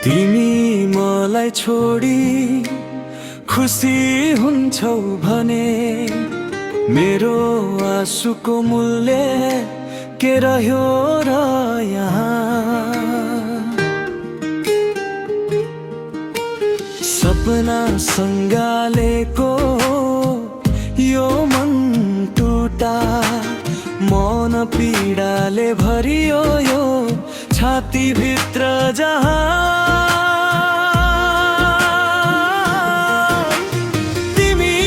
तिमी मलाई छोडी खुसी हुन्छौ भने मेरो आँसुको मूल्य के रह्यो र यहाँ। सपना सँगालेको यो मन टुटा, मन पीडाले भरियो यो छाती भित्र जहाँ। तिमी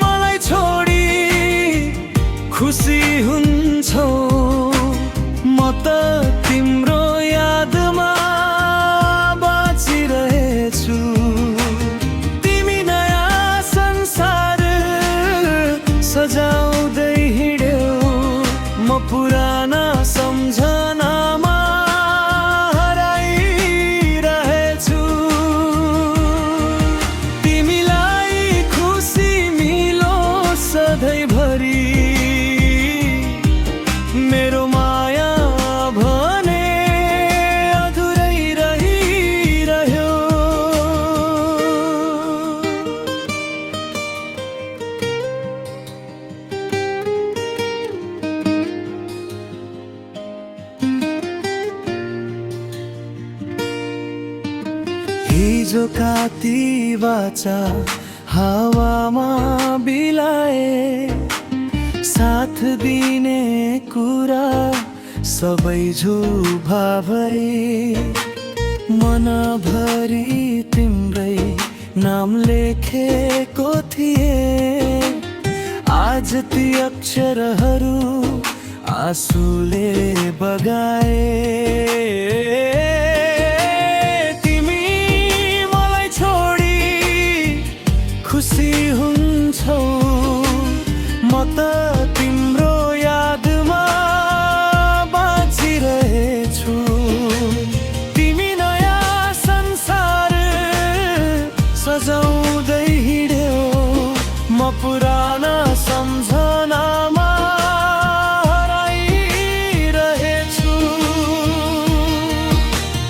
मलाई छोडी खुसी हुन्छौ, म त तिम्रो यादमा बाँचिरहेछु। तिमी नयाँ संसार सजाउँदै हिँड्यौ, म पुराना सम्झनामा हराइरहेछु। तिमीलाई खुसी मिलोस् सधैँभरि, मेरो माया भने अधुरै रहिरह्यो। हिजोका ती वाचा हावामा बिलाए, साथ दिने कुरा सबै झुभा भए। मनभरि तिम्रै नाम लेखेको थिए, आज ती अक्षरहरू आँसुले बगाए। खुसी हुन्छौ, म त तिम्रो यादमा बाँचिरहेछु। तिमी नयाँ संसार सजाउँदै हिँड्यौ, म पुराना सम्झनामा हराइरहेछु।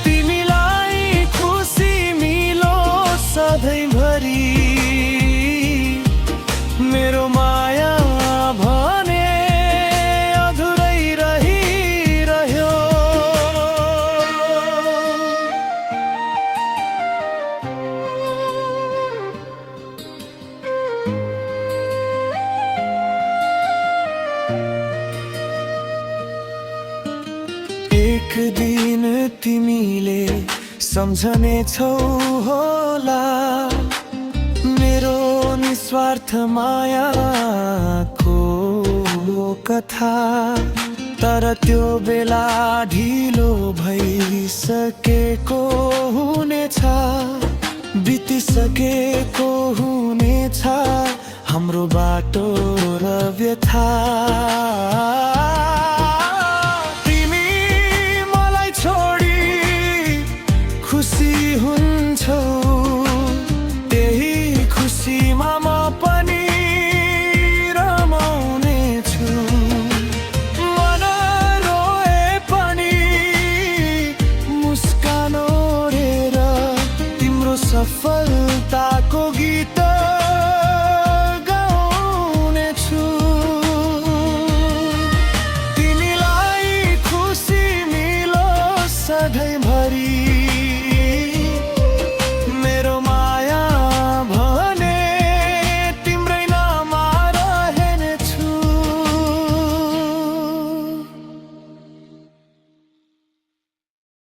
तिमीलाई खुसी मिलोस् सधैँभरि, मेरो माया भने अधुरै रहिरह्यो। एक दिन तिमीले सम्झनेछौ होला मेरो निस्वार्थ मायाको कथा। तर त्यो बेला ढिलो भइसकेको हुनेछ, बितिसकेको हुनेछ हाम्रो बाटो र व्यथा। तिमी मलाई छोडी खुसी हुन्छौ, त्यही खुसीमा म पनि रमाउनेछु। मन रोए पनि मुस्कान ओढेर तिम्रो सफलताको गीत गाउनेछु। तिमीलाई खुसी मिलोस् सधैँभरि,